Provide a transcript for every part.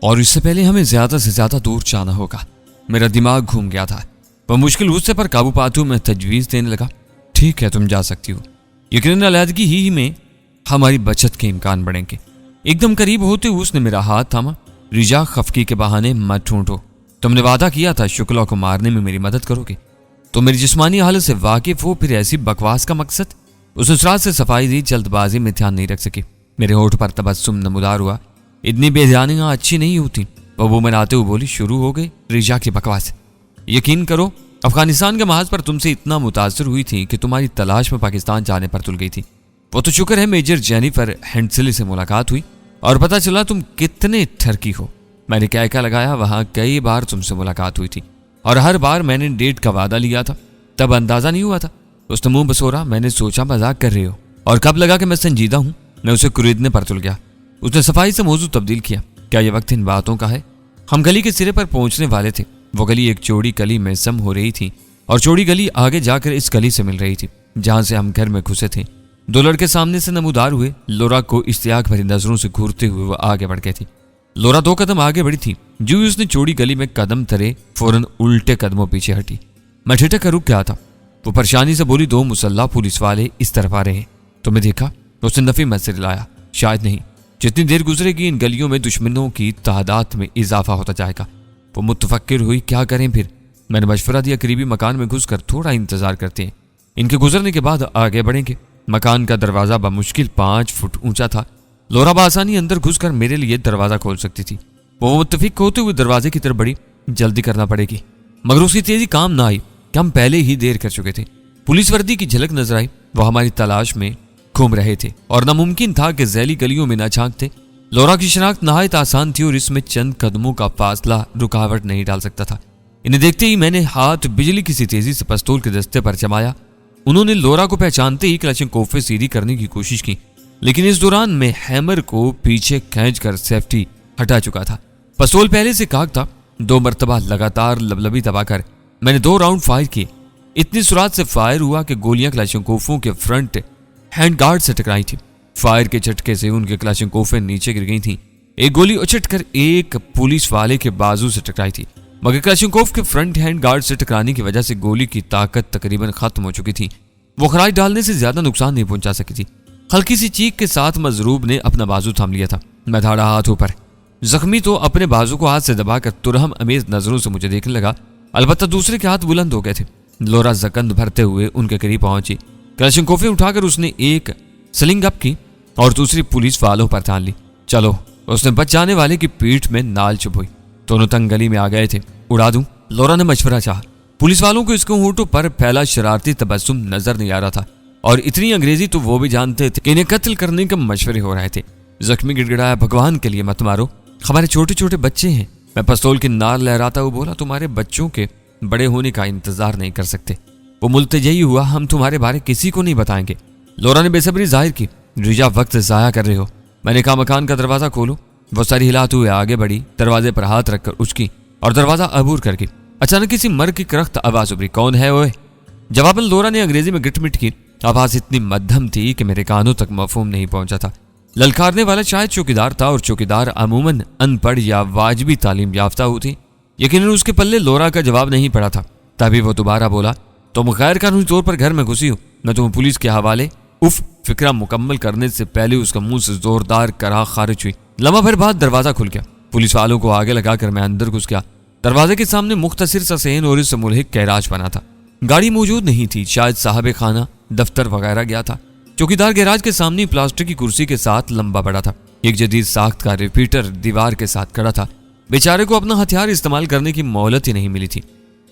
और इससे पहले हमें ज्यादा से ज्यादा दूर जाना होगा। मेरा दिमाग घूम गया था। वह मुश्किल गुस्से पर काबू पाते हुए मैं तजवीज देने लगा। ठीक है, तुम जा सकती हो। यकीनन अलहदगी ही में हमारी बचत के इम्कान बढ़ेंगे। एकदम करीब होते हुए उसने मेरा हाथ थामा। रिजा, खफकी के बहाने मत ढूंढो। तुमने वादा किया था शुक्ला को मारने में मेरी मदद करोगे। तो मेरी जिस्मानी हालत से वाकिफ हो, फिर ऐसी बकवास का मकसद? उस उसरात से सफाई दी, जल्दबाजी में ध्यान नहीं रख सकी। मेरे होठ पर तबस्सुम नमूदार हुआ। इतनी बेध्यानियां अच्छी नहीं होती। वो मनाते हुए बोली, शुरू हो गई रिजा की बकवास। यकीन करो, अफगानिस्तान के महाज पर तुमसे इतना मुतासर हुई थी कि तुम्हारी तलाश में पाकिस्तान जाने पर तुल गई थी। वो तो शुक्र है मेजर जेनिफर हैंडसली से मुलाकात हुई और पता चला तुम कितने ठरकी हो। मैंने क्या लगाया, वहां कई बार तुमसे मुलाकात हुई थी और हर बार मैंने डेट का वादा लिया था। तब अंदाजा नहीं हुआ था। उसने मुंह बसोरा। मैंने सोचा मजाक कर रहे हो, और कब लगा कि मैं संजीदा हूं। मैं उसे कुरेदने पर तुल गया। उसने सफाई से मौजू तब्दील किया। क्या यह वक्त इन बातों का है? हम गली के सिरे पर पहुंचने वाले थे। वो गली एक चौड़ी गली में सम हो रही थी और चौड़ी गली आगे जाकर इस गली से मिल रही थी जहां से हम घर में घुसे थे। दो लड़के सामने से नमूदार हुए। लोरा को इश्तियाक भरी नजरों से घूरते हुए वो आगे बढ़ गए थे। लोरा 2 कदम आगे बढ़ी थी। जो ही उसने चौड़ी गली में कदम धरे, फौरन उल्टे कदमों पीछे हटी। मैं ठिठक कर रुक गया था। वो परेशानी से बोली, 2 मुसल्ला पुलिस वाले इस तरफ आ रहे हैं। तुमने देखा? उसने नफी में से लाया। शायद नहीं। जितनी देर गुजरेगी इन गलियों में दुश्मनों की तादाद में इजाफा होता जाएगा। वो मुतफक्किर हुई, क्या करें फिर? मैंने मशवरा दिया, करीबी मकान में घुसकर थोड़ा इंतजार करते हैं। इनके गुजरने के बाद आगे बढ़ेंगे। मकान का दरवाजा बमुश्किल 5 फुट ऊंचा था। लोरा बासानी अंदर घुसकर मेरे लिए दरवाजा खोल सकती थी। वो मुत्तफिक होते हुए दरवाजे की तरफ बढ़ी। जल्दी करना पड़ेगी। मगर उसकी तेजी काम ना आई कि हम पहले ही देर कर चुके थे। पुलिस वर्दी की झलक नजर आई। वो हमारी तलाश में घूम रहे थे और नामुमकिन था कि जैली गलियों में ना झांकते। लोरा की शनाख्त नहायत आसान थी और इसमें चंद कदमों का फासला रुकावट नहीं डाल सकता था। इन्हें देखते ही मैंने हाथ बिजली की सी तेजी से पिस्तौल के दस्ते पर जमाया। उन्होंने लोरा को पहचानते ही क्लचिंकोव से सीधी करने की कोशिश की, लेकिन इस दौरान मैं हैमर को पीछे खींचकर सेफ्टी हटा चुका था। पिस्तौल पहले से काक था। 2 मरतबा लगातार लबलबी दबाकर मैंने 2 राउंड फायर किए। इतनी सुरात से फायर हुआ कि गोलियां क्लचिंकोवों के फ्रंट हैंड गार्ड से टकराई थी। फायर के झटके से उनके क्लचिंकोवें नीचे गिर गई थी। एक गोली उछटकर एक पुलिस वाले के बाजू से टकराई थी, मगर क्लचिंकोव के फ्रंट हैंड गार्ड से टकराने की वजह से गोली की ताकत तकरीबन खत्म हो चुकी थी। वो खराज डालने से ज्यादा नुकसान नहीं पहुंचा सकी थी। हल्की सी चीख के साथ मजरूब ने अपना बाजू थाम लिया था। मैं धाड़ा हाथ ऊपर। जख्मी तो अपने बाजू को हाथ से दबाकर तुरहम अमेज नजरों से मुझे देखने लगा। अलबत्ता दूसरे के हाथ बुलंद हो गए थे। लोरा जकंद भरते हुए उनके करीब पहुंची। क्लचिंकोवें उठाकर उसने एक स्लिंग अप की और दूसरी पुलिस वालों पर तान ली। चलो, उसने बच जाने वाले की पीठ में नाल चुभोई। दोनों तंग गली में आ गए थे। उड़ा दूं? लोरा ने मशवरा चाहा। पुलिस वालों को इसके होठों पर फैला शरारती तबस्सुम नजर नहीं आ रहा था और इतनी अंग्रेजी तो वो भी जानते थे कि इन्हें कत्ल करने के मशवरे हो रहे थे। जख्मी गिड़गिड़ाया, भगवान के लिए मत मारो, हमारे छोटे छोटे बच्चे हैं। मैं पिस्तौल की नार लहराता हुआ बोला, तुम्हारे बच्चों के बड़े होने का इंतजार नहीं कर सकते। वो मुल्तजई हुआ, हम तुम्हारे बारे किसी को नहीं बताएंगे। लोरा ने बेसब्री जाहिर की। रिजा, वक्त जाया कर रहे हो। मैंने कहा, मकान का दरवाजा खोलो। वो सारी हिलाते हुए आगे बढ़ी, दरवाजे पर हाथ रखकर उचकी और दरवाजा अबूर करके अचानक किसी मर की करख्त आवाज उभरी, कौन है ओए? जवाबन लोरा ने अंग्रेजी में गिटमिट की। आवाज इतनी मध्यम थी कि मेरे कानों तक मफहूम नहीं पहुंचा था। ललकारने वाला शायद चौकीदार था और चौकीदार अमूमन अनपढ़ या वाजबी तालीम याफ्ता होती। यकीनन उसके पल्ले लोरा का जवाब नहीं पड़ा था। तभी वो दोबारा बोला, तुम गैर कानूनी तौर पर घर में घुसी हो, मैं तुम्हें पुलिस के हवाले। उफ! फिक्रा मुकम्मल करने से पहले उसका मुंह से जोरदार कराह खारिज हुई। लम्हा भर बाद दरवाजा खुल गया। पुलिस वालों को आगे लगाकर मैं अंदर घुस गया। दरवाजे के सामने मुख्तसिर सा सेन और इससे मुल्हिक गैराज बना था। गाड़ी मौजूद नहीं थी, शायद साहब खाना, दफ्तर वगैरह गया था। चौकीदार गैराज के सामने प्लास्टिक की कुर्सी के साथ लंबा पड़ा था। एक जदीद साख्त का रिपीटर दीवार के साथ खड़ा था। बेचारे को अपना हथियार इस्तेमाल करने की मोहलत ही नहीं मिली थी।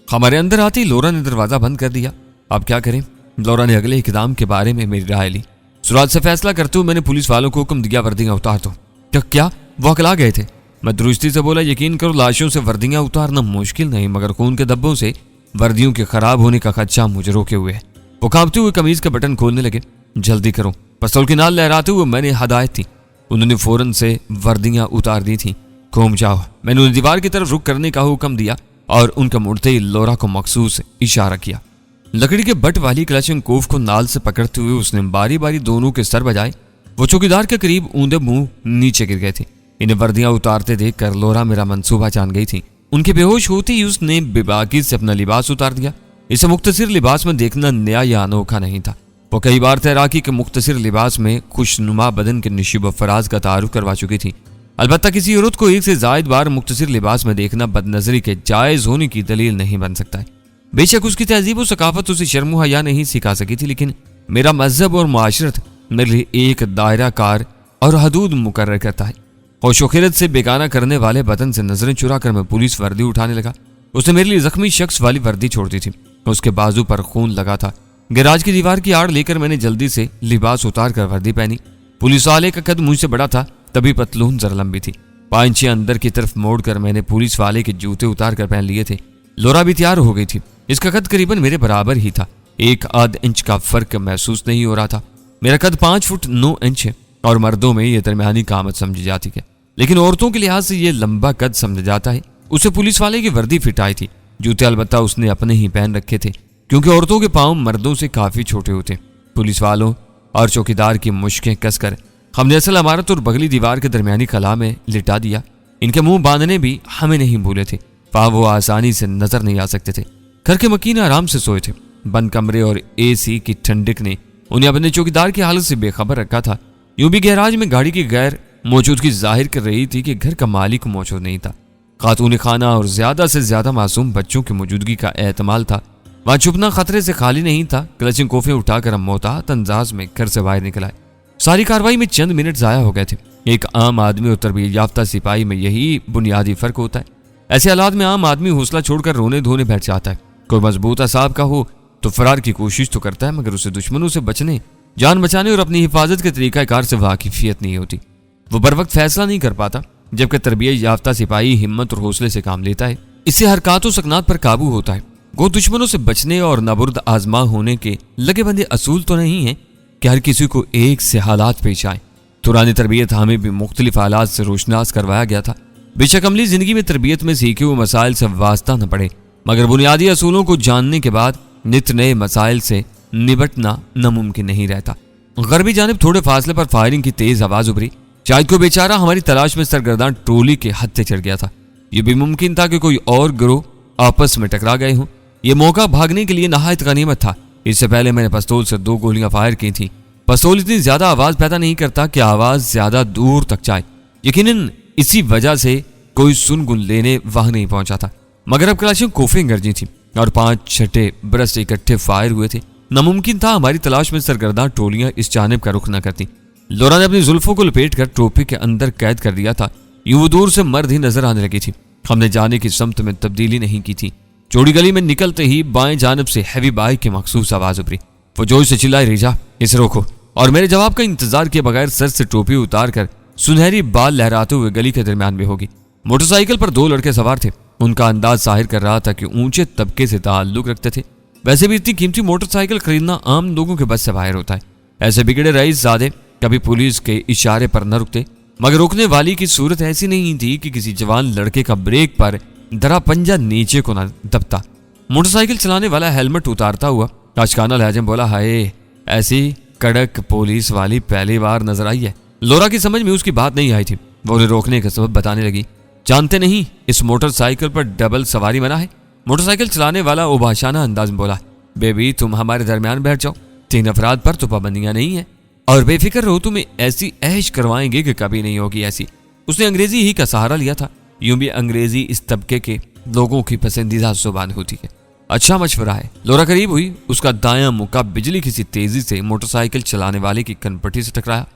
हमारे अंदर आते ही लोरा ने दरवाजा बंद कर दिया। अब क्या करें? लोरा ने अगले इकदाम के बारे में मेरी राय ली। सुराज से फैसला करते हुए मैंने पुलिस वालों को हुक्म दिया, वर्दियां उतार दो। तो क्या वो अकला गए थे? मैं दुरुस्ती से बोला, यकीन करो लाशों से वर्दियां उतारना मुश्किल नहीं, मगर खून के धब्बों से वर्दियों के खराब होने का खदशा मुझे रोके हुए है। वो कांपते हुए कमीज का बटन खोलने लगे। जल्दी करो, पिस्तौल की नाल लहराते हुए मैंने हदायत थी। उन्होंने फौरन से वर्दियां उतार दी थी। घूम जाओ। मैंने उन्हें दीवार की तरफ रुक करने का हुक्म दिया और उनका मुड़ते ही लोरा को मखसूस इशारा किया। लकड़ी के बट वाली क्लचिंकोव को नाल से पकड़ते हुए उसने बारी बारी दोनों के सर बजाए। वो चौकीदार के करीब ऊंधे मुंह नीचे गिर गए थे। इन्हें वर्दियां उतारते देखकर लोरा मेरा मंसूबा जान गई थी। उनके बेहोश होते ही उसने बेबाकी से अपना लिबास उतार दिया। इसे मुख्तसिर लिबास में देखना नया या अनोखा नहीं था। वो कई बार तैराकी के मुख्तसिर लिबास में खुशनुमा बदन के नशीब व फराज का तारुफ करवा चुकी थी। अलबत्ता किसी औरत को एक से जायद बार मुख्तसिर लिबास में देखना बदनजरी के जायज होने की दलील नहीं बन सकता है। बेशक उसकी तहजीब व सकाफत उसे शर्म हया नहीं सिखा सकी थी, लेकिन मेरा मजहब और माशरत मेरे लिए एक दायरा कार और हदूद मुकर्रर करता है। होशोखिरत से बेगाना करने वाले बदन से नजरें चुरा कर मैं पुलिस वर्दी उठाने लगा। उसने मेरे लिए जख्मी शख्स वाली वर्दी छोड़ दी थी। उसके बाजू पर खून लगा था। गैराज की दीवार की आड़ लेकर मैंने जल्दी से लिबास उतार कर वर्दी पहनी। पुलिस वाले का कद मुझसे बड़ा था, तभी पतलून जरा लंबी थी। 5 अंदर की तरफ मोड़कर मैंने पुलिस वाले के जूते उतार कर पहन लिए थे। लोरा भी तैयार हो गई थी। इसका कद करीबन मेरे बराबर ही था। 1 इंच का फर्क महसूस नहीं हो रहा था। मेरा कद 5 फुट 9 इंच है और मर्दों में यह दरमियानी कामत समझी जाती है, लेकिन औरतों के लिहाज से यह लंबा कद समझा जाता है। उसे पुलिस वाले की वर्दी फिट आई थी। जूते अलबत्ता उसने अपने ही पहन रखे थे, क्योंकि औरतों के पांव मर्दों से काफी छोटे होते। पुलिस वालों और चौकीदार की मुश्कें कसकर हमने असल इमारत और बगली दीवार के दरमियानी खला में लिटा दिया। इनके मुंह बांधने भी हमें नहीं भूले थे, वहां वो आसानी से नजर नहीं आ सकते थे। घर के मकीन आराम से सोए थे। बंद कमरे और एसी की ठंडक ने उन्हें अपने चौकीदार की हालत से बेखबर रखा था। यूं भी गैराज में गाड़ी की गैर मौजूदगी जाहिर कर रही थी कि घर का मालिक मौजूद नहीं था। खातून खाना और ज्यादा से ज्यादा मासूम बच्चों की मौजूदगी का एहतमाल था। वहां छुपना खतरे से खाली नहीं था। क्लचिंग कोफे उठाकर हम मोहतात अंदाज में घर से बाहर निकल आए। सारी कार्रवाई में चंद मिनट जाया हो गए थे। एक आम आदमी और तरबियत याफ्ता सिपाही में यही बुनियादी फर्क होता है। ऐसे हालात में आम आदमी हौसला छोड़कर रोने धोने बैठ जाता है। कोई मजबूत असाब का हो तो फरार की कोशिश तो करता है, मगर उसे दुश्मनों से बचने, जान बचाने और अपनी हिफाजत के तरीकाकार से वाकिफियत नहीं होती। वो बर वक्त फैसला नहीं कर पाता, जबकि तरबियत याफ्ता सिपाही हिम्मत और हौसले से काम लेता है। इससे हरकत और सकनात पर काबू होता है। वो दुश्मनों से बचने और नबुर्द आजमा होने के लगे बंदे असूल तो नहीं है कि हर किसी को एक से हालात पेश आए। तुरानी तरबियत हमें भी मुख्तलिफ हालात से रोशनास करवाया गया था। बेशक अमली जिंदगी में तरबियत में सीखे हुए मसाइल से वास्ता न पड़े, मगर बुनियादी असूलों को जानने के बाद नित नए मसाइल से निपटना नामुमकिन नहीं रहता। गरबी जानिब थोड़े फासले पर फायरिंग की तेज आवाज उभरी। शायद कोई बेचारा हमारी तलाश में सरगर्दान ट्रोली के हद से चढ़ गया था। यह भी मुमकिन था कि कोई और गिरोह आपस में टकरा गए हों। यह मौका भागने के लिए नहायत गनीमत था। इससे पहले मैंने पिस्तौल से 2 गोलियां फायर की थी। पिस्तौल इतनी ज्यादा आवाज पैदा नहीं करता कि आवाज ज्यादा दूर तक जाए। यकीनन इसी वजह से कोई सुनगुन लेने वहां नहीं पहुंचा था, मगर अब क्लचिंग कोफे गरजी थी और 5-6 ब्रस्ट इकट्ठे फायर हुए थे। नामुमकिन था हमारी तलाश में सरगर्दा टोलियां इस जानिब का रुख न करती। लोरा ने अपनी जुल्फों को लपेट कर टोपी के अंदर कैद कर दिया था। यूं दूर से मर्द ही नजर आने लगी थी। हमने जाने की समत में तब्दीली नहीं की थी। चौड़ी गली में निकलते ही बाएं जानिब से हैवी बाइक की मखसूस आवाज उभरी। वो जोश से चिल्लाई, रिजा इसे रोको। और मेरे जवाब का इंतजार किए बगैर सर से टोपी उतार कर सुनहरी बाल लहराते हुए गली के दरमियान में होगी। मोटरसाइकिल पर 2 लड़के सवार थे। उनका अंदाज जाहिर कर रहा था कि ऊंचे तबके से ताल्लुक रखते थे। वैसे भी इतनी कीमती मोटरसाइकिल खरीदना आम लोगों के बस से बाहर होता है। ऐसे बिगड़े रईस ज़ादे कभी पुलिस के इशारे पर न रुकते, मगर रुकने वाली की सूरत ऐसी नहीं थी कि किसी जवान लड़के का ब्रेक पर दरा पंजा नीचे को न दबता। मोटरसाइकिल चलाने वाला हेलमेट उतारता हुआ आशकाना लहजे में बोला, हाय ऐसी कड़क पुलिस वाली पहली बार नजर आई है। लोरा की समझ में उसकी बात नहीं आई थी। वो उन्हें रोकने का सबब बताने लगी। जानते नहीं इस मोटरसाइकिल पर डबल सवारी मना है। मोटरसाइकिल चलाने वाला उबाशाना अंदाज में बोला, बेबी तुम हमारे दरमियान बैठ जाओ, 3 अफराद पर तो पाबंदियां नहीं है और बेफिक्र रहो, तुम्हें ऐसी ऐश करवाएंगे कि कभी नहीं होगी ऐसी। उसने अंग्रेजी ही का सहारा लिया था। यूं भी अंग्रेजी इस तबके के लोगों की पसंदीदा जुबान होती है। अच्छा मशवरा है। लोरा करीब हुई। उसका दायां मुक्का बिजली किसी तेजी से मोटरसाइकिल चलाने वाले की कनपट्टी से टकराया।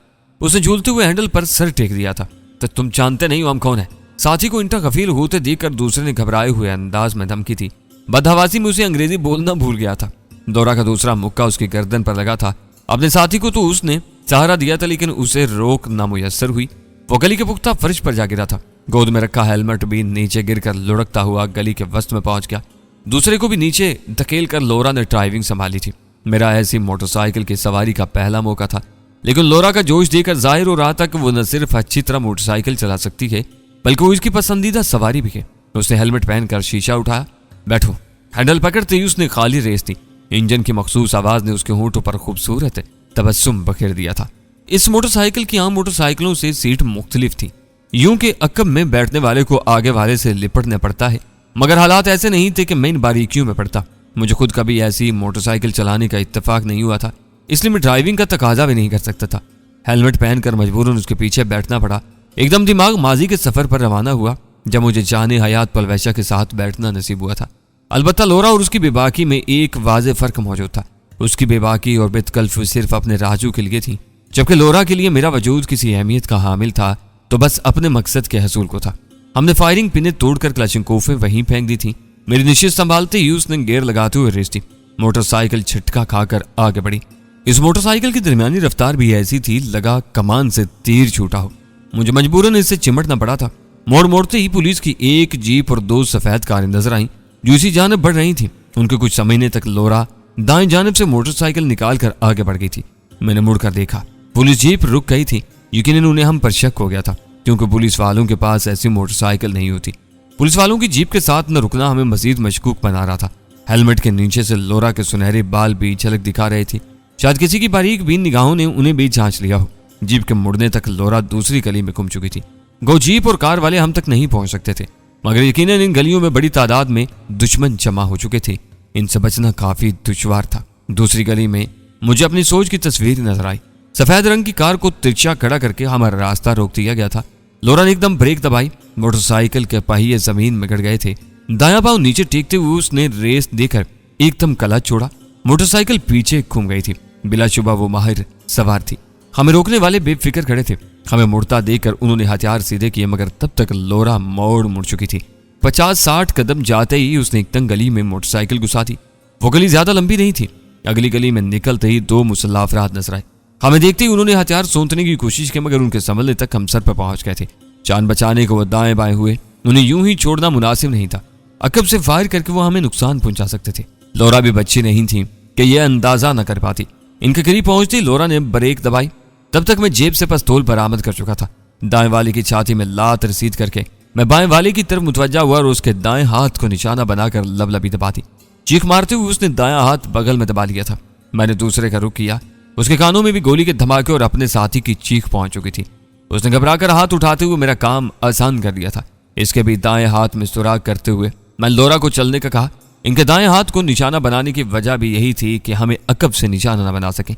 उसने झूलते हुए हैंडल पर सर टेक दिया था। तो तुम जानते नहीं हो हम कौन है? साथी को इंटा गफील होते देखकर दूसरे ने घबराए हुए अंदाज में धमकी थी। बदहवासी में उसे अंग्रेजी बोलना भूल गया था। लोरा का दूसरा मुक्का उसकी गर्दन पर लगा था। अपने साथी को तो उसने सहारा दिया था, लेकिन उसे रोक नामुयस्सर हुई। वो गली के पुख्ता फर्श पर जा गिरा था। गोद में रखा हेलमेट भी नीचे गिरकर लुढ़कता हुआ गली के वस्त में पहुंच गया। दूसरे को भी नीचे धकेल कर लोरा ने ड्राइविंग संभाली थी। मेरा ऐसी मोटरसाइकिल की सवारी का पहला मौका था, लेकिन लोरा का जोश देखकर जाहिर हो रहा था कि वो न सिर्फ अच्छी तरह मोटरसाइकिल चला सकती है, बल्कि वो इसकी पसंदीदा सवारी भी है। उसने हेलमेट पहनकर शीशा उठाया। बैठो। हैंडल पकड़ते ही उसने खाली रेस दी। इंजन की मखसूस आवाज ने उसके होंठों पर खूबसूरत तबस्सुम बखेर दिया था। इस मोटरसाइकिल की आम मोटरसाइकिलों से सीट मुख्तलिफ थी। यूं के अक्कब में बैठने वाले को आगे वाले से लिपटने पड़ता है, मगर हालात ऐसे नहीं थे कि मैं इन बारीकियों में पड़ता। मुझे खुद कभी ऐसी मोटरसाइकिल चलाने का इत्तेफाक नहीं हुआ था, इसलिए मैं ड्राइविंग का तकाजा भी नहीं कर सकता था। हेलमेट पहनकर मजबूरन उसके पीछे बैठना पड़ा। एकदम दिमाग माजी के सफर पर रवाना हुआ जब मुझे जाने हयात पलवैशा के साथ बैठना नसीब हुआ था। अलबत्ता लोरा और उसकी बेबाकी में एक वाज़े फर्क मौजूद था। उसकी बेबाकी और बेतकल्फ सिर्फ अपने राजू के लिए थी, जबकि लोरा के लिए मेरा वजूद किसी अहमियत का हामिल था तो बस अपने मकसद के हसूल को था। हमने फायरिंग पिने तोड़कर क्लचिंकोफें वहीं फेंक दी थी। मेरी निश्चित संभालते ही उसने गेयर लगाते हुए रेस दी। मोटरसाइकिल झटका खाकर आगे बढ़ी। इस मोटरसाइकिल की दरमियानी रफ्तार भी ऐसी थी लगा कमान से तीर छूटा हो। मुझे मजबूरन इससे चिमटना पड़ा था। मोड़ मोड़ते ही पुलिस की एक जीप और 2 सफेद कारें नजर आईं जो इसी जानिब बढ़ रही थी। उनके कुछ समझने तक लोरा दाएं जानिब से मोटरसाइकिल निकाल कर आगे बढ़ गई थी। मैंने मुड़कर देखा, पुलिस जीप रुक गई थी। यकीनन उन्हें हम पर शक हो गया था, क्योंकि पुलिस वालों के पास ऐसी मोटरसाइकिल नहीं होती। पुलिस वालों की जीप के साथ न रुकना हमें मजीद मशकूक बना रहा था। हेलमेट के नीचे से लोरा के सुनहरे बाल भी झलक दिखा रहे थे। शायद किसी की बारीक बीन निगाहों ने उन्हें भी जांच लिया हो। जीप के मुड़ने तक लोरा दूसरी गली में गुम चुकी थी। गो जीप और कार वाले हम तक नहीं पहुंच सकते थे, मगर यकीनन इन गलियों में बड़ी तादाद में दुश्मन जमा हो चुके थे। इनसे बचना काफी दुश्वार था। दूसरी गली में मुझे अपनी सोच की तस्वीर नजर आई। सफेद रंग की कार को तिरछा खड़ा करके हमारा रास्ता रोक दिया गया था। लोरा ने एकदम ब्रेक दबाई। मोटरसाइकिल के पहिए जमीन में गिर गए थे। दायां पांव नीचे टेकते हुए उसने रेस देकर एकदम क्लच छोड़ा। मोटरसाइकिल पीछे घूम गई थी। बिलाशुबा वो माहिर सवार थी। हमें रोकने वाले बेफिक्र खड़े थे। हमें मुड़ता देखकर उन्होंने हथियार सीधे किए, मगर तब तक लोरा मोड़ मुड़ चुकी थी। 50-60 कदम जाते ही उसने एकदम गली में मोटरसाइकिल घुसा दी। वो गली ज्यादा लंबी नहीं थी। अगली गली में निकलते ही 2 मुसल्लह अफराद नजर आए। हमें देखते ही उन्होंने हथियार सोंतने की कोशिश की, मगर उनके संभलने तक हम सर पर पहुंच गए थे। जान बचाने को वो दाएं बाएं हुए। उन्हें यूं ही छोड़ना मुनासिब नहीं था। अकब से फायर करके वो हमें नुकसान पहुंचा सकते थे। लोरा भी बच्ची नहीं थी कि यह अंदाजा न कर पाती। इनके करीब पहुंचते लोरा ने ब्रेक दबाई। तब तक मैं जेब से पिस्तौल बरामद कर चुका था। दाएं वाले की छाती में लात रसीद करके मैं बाएं वाले की तरफ मुतवज्जा हुआ और उसके दाएं हाथ को निशाना बनाकर लबलबी दबा दी। चीख मारते हुए उसने दायां हाथ बगल में दबा लिया था। मैंने दूसरे का रुख किया। उसके कानों में भी गोली के धमाके और अपने साथी की चीख पहुंच चुकी थी। उसने घबराकर हाथ उठाते हुए मेरा काम आसान कर दिया था। इसके भी दाएं हाथ में सुराग करते हुए मैं लोरा को चलने का कहा। इनके दाएं हाथ को निशाना बनाने की वजह भी यही थी कि हमें अकब से निशाना न बना सके।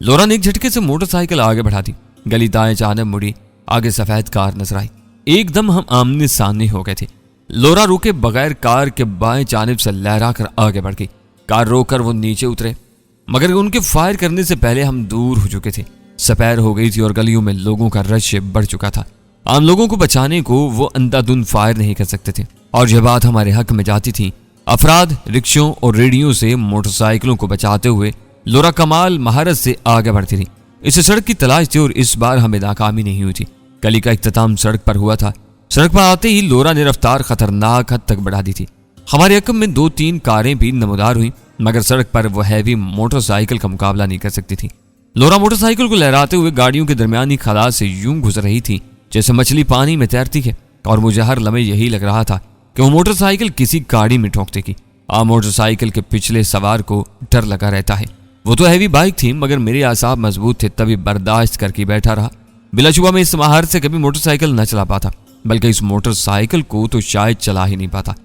लोरा ने एक झटके से मोटरसाइकिल आगे बढ़ा दी। गली दाएं जानिब मुड़ी। आगे सफेद कार नजर आई। एकदम हम आमने सामने हो गए थे। लोरा रुके बगैर कार के बाएं जानिब से लहरा कर आगे बढ़ गई। कार रोककर वो नीचे उतरे, मगर उनके फायर करने से पहले हम दूर हो चुके थे। सपैर हो गई थी और गलियों में लोगों का रश बढ़ चुका था। आम लोगों को बचाने को वो अंधाधुंध फायर नहीं कर सकते थे, और यह बात हमारे हक में जाती थी। अफराद रिक्शों और रेडियो से मोटरसाइकिलों को बचाते हुए लोरा कमाल महारत से आगे बढ़ती थी। इसे सड़क की तलाश थी और इस बार हमें नाकामी नहीं हुई थी। गली का इख्तिताम सड़क पर हुआ था। सड़क पर आते ही लोरा ने रफ्तार खतरनाक हद तक बढ़ा दी थी। हमारे हकम में 2-3 कारें भी नमदार हुई, मगर सड़क पर वो हैवी मोटरसाइकिल का मुकाबला नहीं कर सकती थी। लोरा मोटरसाइकिल को लहराते हुए गाड़ियों के दरमियानी खला से यूं गुजर रही थी जैसे मछली पानी में तैरती है, और मुझे हर लम्हे यही लग रहा था कि वो मोटरसाइकिल किसी गाड़ी में ठोक देगी। मोटरसाइकिल के पिछले सवार को डर लगा रहता है। वो तो हैवी बाइक थी, मगर मेरे आसाब मजबूत थे, तभी बर्दाश्त करके बैठा रहा। बिलाशुबा मैं इस महार से कभी मोटरसाइकिल न चला पाता, बल्कि इस मोटरसाइकिल को तो शायद चला ही नहीं पाता।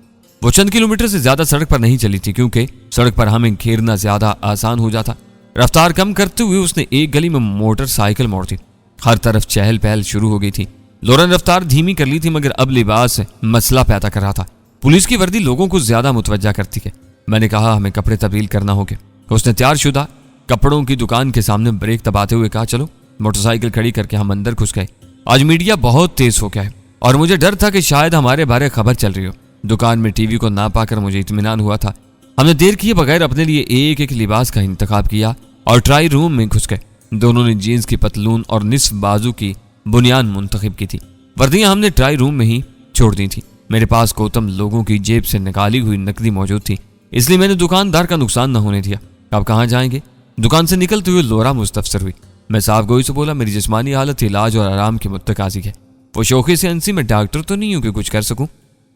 वो चंद किलोमीटर से ज्यादा सड़क पर नहीं चली थी, क्योंकि सड़क पर हमें घेरना ज्यादा आसान हो जाता। रफ्तार कम करते हुए उसने एक गली में मोटरसाइकिल मोड़ दी। हर तरफ चहल पहल शुरू हो गई थी। लोरा ने रफ्तार धीमी कर ली थी, मगर अब लिबास मसला पैदा कर रहा था। पुलिस की वर्दी लोगों को ज्यादा मुतवज्जा करती है। मैंने कहा हमें कपड़े तब्दील करना होंगे। उसने तैयारशुदा कपड़ों की दुकान के सामने ब्रेक दबाते हुए कहा, चलो। मोटरसाइकिल खड़ी करके हम अंदर घुस गए। आज मीडिया बहुत तेज हो गया है और मुझे डर था कि शायद हमारे बारे खबर चल रही हो। दुकान में टीवी को ना पाकर मुझे इत्मीनान हुआ था। हमने देर किए बगैर अपने लिए एक एक लिबास का इंतखाब किया और ट्राई रूम में घुस गए। दोनों ने जीन्स की पतलून और निस्फ बाजू की बुनियान मुंतखब की थी। वर्दियां हमने ट्राई रूम में ही छोड़ दी थी। मेरे पास गौतम लोगों की जेब से निकाली हुई नकदी मौजूद थी, इसलिए मैंने दुकानदार का नुकसान न होने दिया। अब कहाँ जाएंगे? दुकान से निकलते हुए लोरा मुस्तफसर हुई। मैं साफ गोई से बोला, मेरी जिस्मानी हालत इलाज और आराम की मुत्तकाजी है। वो शौकी से अंसी, मैं डॉक्टर तो नहीं हूं कि कुछ कर सकूं।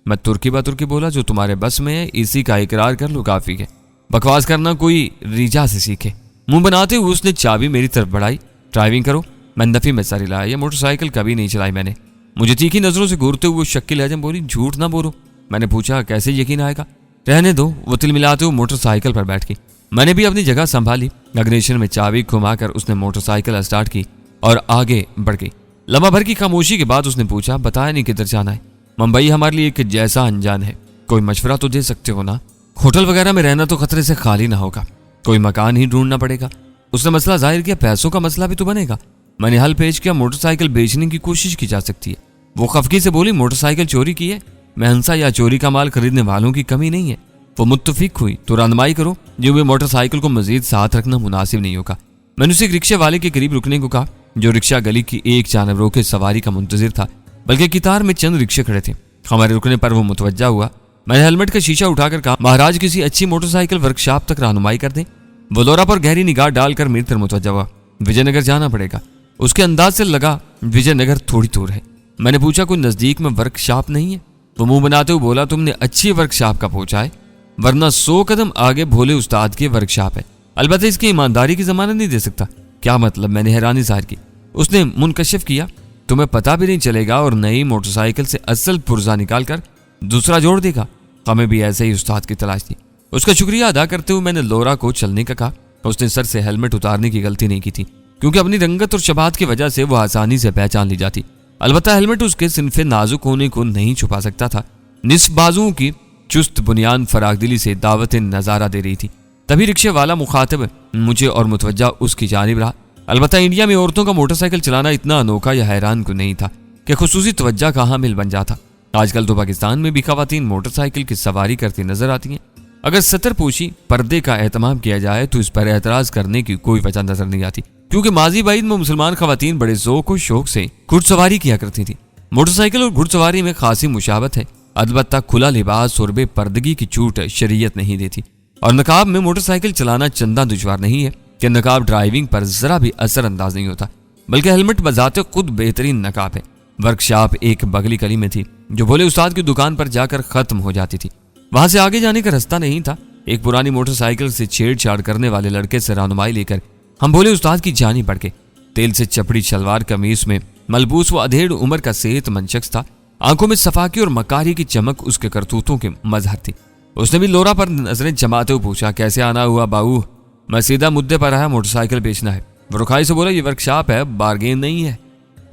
मैं तुर्की बा तुर्की बोला, जो तुम्हारे बस में है इसी का इकरार कर लो, काफी है। बकवास करना कोई रीजा से सीखे। मुंह बनाते हुए उसने चाबी मेरी तरफ बढ़ाई। ड्राइविंग करो। मैं नफी में सारी लाया। ये मोटरसाइकिल कभी नहीं चलाई मैंने। मुझे तीखी नजरों से घूरते हुए शक्की लहजे में बोली, झूठ ना बोलो। मैंने पूछा, कैसे यकीन आएगा? रहने दो। वो तिलमिलाते हुए मोटरसाइकिल पर बैठ गई। मैंने भी अपनी जगह संभाली। इग्निशन में चाबी घुमाकर उसने मोटरसाइकिल स्टार्ट की और आगे बढ़ गई। लम्हा भर की खामोशी के बाद उसने पूछा, बताया नहीं किधर जाना है? मुंबई हमारे लिए एक जैसा अनजान है, कोई मशवरा तो दे सकते हो ना? होटल वगैरह में रहना तो खतरे से खाली ना होगा, कोई मकान ही ढूंढना पड़ेगा। उसने मसला जाहिर किया, पैसों का मसला भी तो बनेगा। मैंने हल पेश किया, मोटरसाइकिल बेचने की कोशिश की जा सकती है। वो खफकी से बोली, मोटरसाइकिल चोरी की है? महंसा या चोरी का माल खरीदने वालों की कमी नहीं है। वो मुत्तफिक हुई, तो रहनुमाई करो। जो वे मोटरसाइकिल को मजीद साथ रखना मुनासिब नहीं होगा। मैंने उसे एक रिक्शे वाले के करीब रुकने को कहा, जो रिक्शा गली की एक जानब रोके सवारी का मुंतजिर था, बल्कि कितार में चंद रिक्शे खड़े थे। हमारे रुकने पर वो मुतवज्जा हुआ। मैंने हेलमेट का शीशा उठाकर कहा, महाराज किसी अच्छी मोटरसाइकिल वर्कशॉप तक रहनुमाई कर दें। वो लोरा पर गहरी निगाह डालकर मेरी तरफ मुतवज्जा हुआ। विजयनगर जाना पड़ेगा। उसके अंदाज से लगा विजयनगर थोड़ी दूर है। मैंने पूछा, कोई नजदीक में वर्कशॉप नहीं है? वो मुंह बनाते हुए बोला, तुमने अच्छी वर्कशॉप का पूछा है, वरना 100 कदम आगे भोले उस्ताद की वर्कशॉप है। अलबत्ता इसकी ईमानदारी की जमानत नहीं दे सकता। क्या मतलब? मैंने हैरानी जाहिर की। उसने मुनकशिफ किया, तुम्हें पता भी नहीं चलेगा और नई मोटरसाइकिल से असल पुर्जा निकाल कर दूसरा जोड़ देगा। हमें भी ऐसे ही उस्ताद की तलाश थी। उसका शुक्रिया अदा करते हुए मैंने लोरा को चलने का कहा। उसने सर से हेलमेट उतारने की गलती नहीं की थी, क्योंकि अपनी रंगत और शबात की वजह से वो आसानी से पहचान ली जाती। अलबत्ता हेलमेट उसके सिनफे नाजुक होने को नहीं छुपा सकता था। निस्फ बाजुओं की चुस्त बुनियाद फरागदिली से दावत नजारा दे रही थी। तभी रिक्शे वाला मुखातिब मुझे और मुतवज्जा उसकी जानिब रहा। अलबत्ता इंडिया में औरतों का मोटरसाइकिल चलाना इतना अनोखा या हैरान को नहीं था कि खुसूसी तवज्जा का हामिल बन जाता। आजकल तो पाकिस्तान में भी खवातीन मोटरसाइकिल की सवारी करती नजर आती हैं। अगर सतर पोशी पर्दे का एहतमाम किया जाए तो इस पर एतराज करने की कोई वजह नजर नहीं आती, क्योंकि माजी बाईद में मुसलमान खवातीन बड़े ज़ौक़ और शौक से घुड़सवारी किया करती थी। मोटरसाइकिल और घुड़सवारी में खासी मुशाबत है। अलबत्ता खुला लिबास और बेपर्दगी की छूट शरीयत नहीं देती, और नकाब में मोटरसाइकिल चलाना चंदा दुश्वार नहीं है कि नकाब ड्राइविंग पर जरा भी असर अंदाज नहीं होता, बल्कि हेलमेट बजाते खुद बेहतरीन नकाब है। वर्कशॉप एक बगली गली में थी, जो भोले उस्ताद की दुकान पर जाकर खत्म हो जाती थी। वहां से आगे जाने का रास्ता नहीं था। एक पुरानी मोटरसाइकिल से छेड़छाड़ करने वाले लड़के से रहनुमाई लेकर हम भोले उस्ताद की जानी बढ़ गए। तेल से चपड़ी शलवार कमीज में मलबूस व अधेड़ उम्र का सेहतमंद शख्स था। आंखों में सफाकी और मकारी की चमक उसके करतूतों के मजहर थी। उसने भी लोरा पर नजरें जमाते हुए पूछा, कैसे आना हुआ बाबू? मैं सीधा मुद्दे पर आया, मोटरसाइकिल बेचना है। वो रुखाई से बोला, ये वर्कशॉप है, बारगेन नहीं है।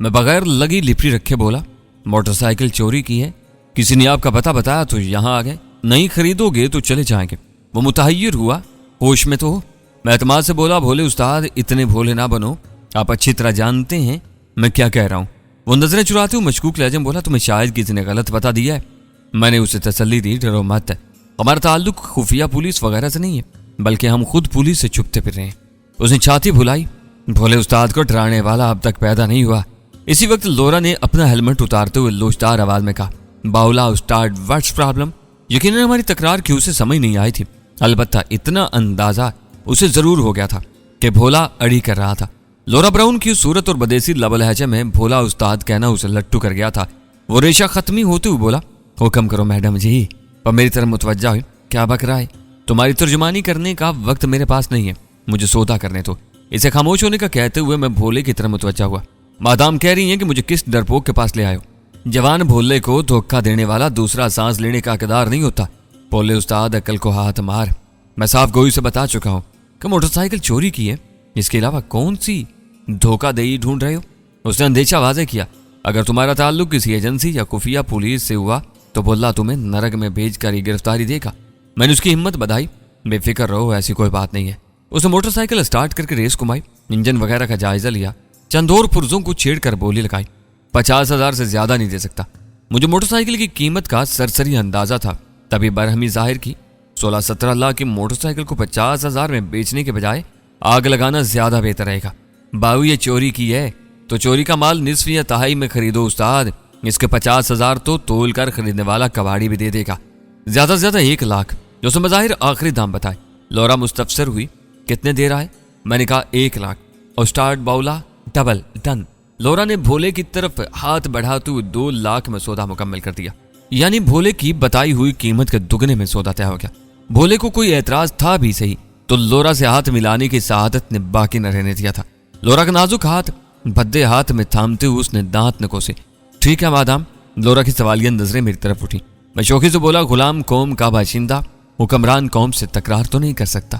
मैं बगैर लगी लिपटी रखे बोला, मोटरसाइकिल चोरी की है, किसी ने आपका पता बताया तो यहाँ आ गए, नहीं खरीदोगे तो चले जाएंगे। वो मुतहय्यर हुआ, होश में तो हो। मैं एतमाद से बोला, भोले उस्ताद इतने भोले ना बनो, आप अच्छी तरह जानते हैं मैं क्या कह रहा हूँ। वो नजरें चुराते हुए मशकूक लहजे में बोला, तुम्हें शायद किसी ने गलत बता दिया है। मैंने उसे तसल्ली दी, डरो मत, हमारा ताल्लुक खुफिया पुलिस वगैरह से नहीं है, बल्कि हम खुद पुलिस से छुपते फिर रहे हैं। उसने छाती फुलाई, भोले उस्ताद को डराने वाला अब तक पैदा नहीं हुआ। इसी वक्त लोरा ने अपना हेलमेट उतारते हुए लोचदार आवाज में कहा, बाउला उस्ताद, व्हाट्स प्रॉब्लम? यकीनन हमारी तकरार की उसे समझ नहीं आई थी। अलबत्ता इतना अंदाजा उसे जरूर हो गया था कि भोला अड़ी कर रहा था। लोरा ब्राउन की सूरत और बदेसी लबल लहजे में भोला उस्ताद कहना उसे लट्टू कर गया था। वो रेशा खत्मी होते हुए बोला, हुक्म करो मैडम जी। पर मेरी तरफ मुतवज्जा हुई, क्या बक रहा है? तुम्हारी तर्जुमानी करने का वक्त मेरे पास नहीं है, मुझे सौदा करने दो। इसे खामोश होने का कहते हुए मैं भोले की तरफ मुतवज्जा हुआ। मादाम कह रही हैं कि मुझे किस डरपोक के पास ले आयो। जवान भोले को धोखा देने वाला दूसरा सांस लेने का हकदार नहीं होता। भोले उस्ताद, अकल को हाथ मार। मैं साफ गोई से बता चुका हूँ कि मोटरसाइकिल चोरी की है, इसके अलावा कौन सी धोखाधड़ी ढूंढ रहे हो? उसने अंदेशा वाज़ेह किया, अगर तुम्हारा ताल्लुक किसी एजेंसी या खुफिया पुलिस से हुआ तो बोला तुम्हें नरक में भेज कर ही गिरफ्तारी देगा। मैंने उसकी हिम्मत बढ़ाई, बेफिक्र रहो, ऐसी कोई बात नहीं है। उसने मोटरसाइकिल स्टार्ट करके रेस घुमाई, इंजन वगैरह का जायजा लिया, चंद और पुर्जों को छेड़ कर बोली लगाई, 50,000 से ज्यादा नहीं दे सकता। मुझे मोटरसाइकिल की कीमत का सरसरी अंदाजा था, तभी बरहमी जाहिर की। 16-17 लाख की मोटरसाइकिल को 50,000 में बेचने के बजाय आग लगाना ज्यादा बेहतर रहेगा। बाबू ये चोरी की है तो चोरी का माल निस्फ या तहाई में खरीदो उस्ताद, इसके 50,000 तो तोल कर खरीदने वाला कबाड़ी भी दे देगा, ज्यादा से ज्यादा 1 लाख। जो उसने बज़ाहिर आखिरी दाम बताए। लोरा मुस्तफसर हुई, कितने दे रहा है? मैंने कहा 1 लाख। और स्टार्ट बाउला, डबल डन। लोरा ने भोले की तरफ हाथ बढ़ाते हुए 2 लाख में सौदा मुकम्मल कर दिया, यानी भोले की बताई हुई कीमत के दुगने में सौदा तय हो गया। भोले को कोई एतराज था भी सही तो लोरा से हाथ मिलाने की सआदत ने बाकी न रहने दिया था। लोरा का नाजुक हाथ भद्दे हाथ में थामते हुए उसने दांत न कोसे, ठीक है मादाम। लोरा की सवालिया नजरें मेरी तरफ उठी। मैं शौकी से बोला, गुलाम कौम का बाशिंदा हुक्मरान कौम से तकरार तो नहीं कर सकता।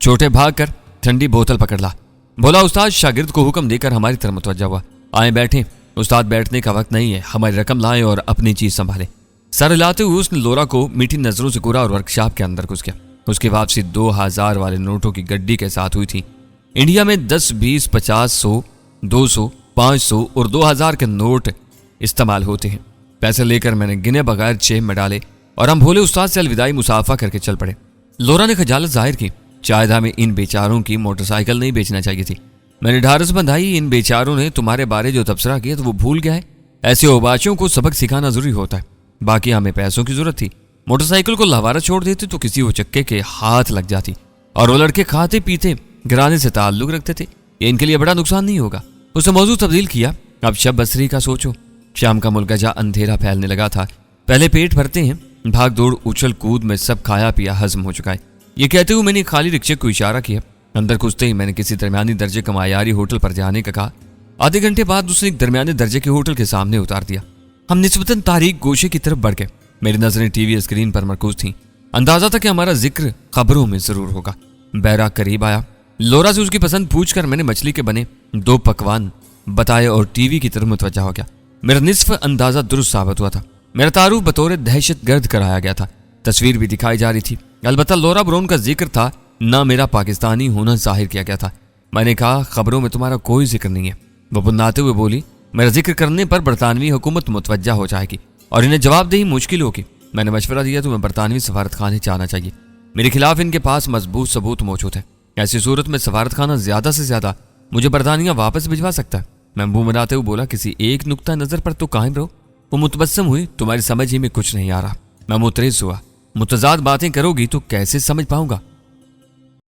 छोटे भाग कर ठंडी बोतल पकड़ ला। बोला उस्ताद शागिर्द को हुक्म देकर हमारी तरफ मुतवज्जा हुआ। आए बैठे। उस्ताद बैठने का वक्त नहीं है, हमारी रकम लाएं और अपनी चीज संभाले। सर हिलाते हुए उसने लोरा को मीठी नजरों से घूरा और वर्कशॉप के अंदर घुस गया। उसकी वापसी 2000 वाले नोटों की गड्डी के साथ हुई थी। इंडिया में 10, 20, 50, 100, 200, 500 और 2000 के नोट इस्तेमाल होते हैं। पैसे लेकर मैंने गिने बगैर जेब में डाले और हम भोले उस्ताद से अलविदाई मुसाफा करके चल पड़े। लोरा ने खजालत जाहिर की। शायद हमें इन बेचारों की मोटरसाइकिल नहीं बेचना चाहिए थी। मैंने ढारस बंधाई, इन बेचारों ने तुम्हारे बारे जो तबसरा किया तो वो भूल गया है। ऐसे ओबाशियों को सबक सिखाना जरूरी होता है। बाकी हमें पैसों की जरूरत थी। मोटरसाइकिल को लवारा छोड़ देते तो किसी वो चक्के के हाथ लग जाती और वो लड़के खाते पीते गिराने से ताल्लुक रखते थे। ये इनके लिए बड़ा नुकसान नहीं होगा। उसने मौजू तब्दील किया। अब शब बसरी का सोचो। शाम का मुल्क जा अंधेरा फैलने लगा था। पहले पेट भरते हैं, भाग दौड़ उछल कूद में सब खाया पिया हजम हो चुका है। ये कहते हुए मैंने खाली रिक्शे को इशारा किया। अंदर घुसते ही मैंने किसी दरमियानी दर्जे का मायारी होटल पर जाने का कहा। आधे घंटे बाद उसने एक दरमियाने दर्जे के होटल के सामने उतार दिया। हम निस्बतन तारीख गोशे की तरफ बढ़ गए। मेरी नजरें टीवी स्क्रीन पर मरकूज थीं। अंदाजा था कि हमारा जिक्र खबरों में जरूर होगा। बैराग करीब आया। लोरा से उसकी पसंद पूछकर मैंने मछली के बने 2 पकवान बताए और टीवी की तरफ मुतवज्जा हो गया। मेरा निस्फ अंदाजा दुरुस्त साबित हुआ था। मेरा तारुफ बतौर दहशतगर्द कराया गया था। तस्वीर भी दिखाई जा रही थी। अलबत्ता लोरा ब्राउन का जिक्र था, ना मेरा पाकिस्तानी होना जाहिर किया गया था। मैंने कहा, खबरों में तुम्हारा कोई जिक्र नहीं है। वो बुनाते हुए बोली, मेरा जिक्र करने पर बरतानवी हुकूमत मुतवज्जा हो जाएगी और इन्हें जवाबदेही मुश्किल होगी। मैंने मशवरा दिया, तुम्हें बरतानवी सफारत खाने जाना चाहिए। मेरे खिलाफ इनके पास मजबूत सबूत मौजूद है। ऐसी सूरत में सफारत खाना ज्यादा से ज्यादा मुझे बरतानिया वापस भिजवा सकता है। मैं मुंह बनाते हुए बोला, किसी एक नुक्ता नजर पर तो कायम रहो। वो मुतबस्सम हुई। तुम्हारी समझ ही में कुछ नहीं आ रहा। मैं मुतरिज हुआ। मुतजाद बातें करोगी तो कैसे समझ पाऊंगा।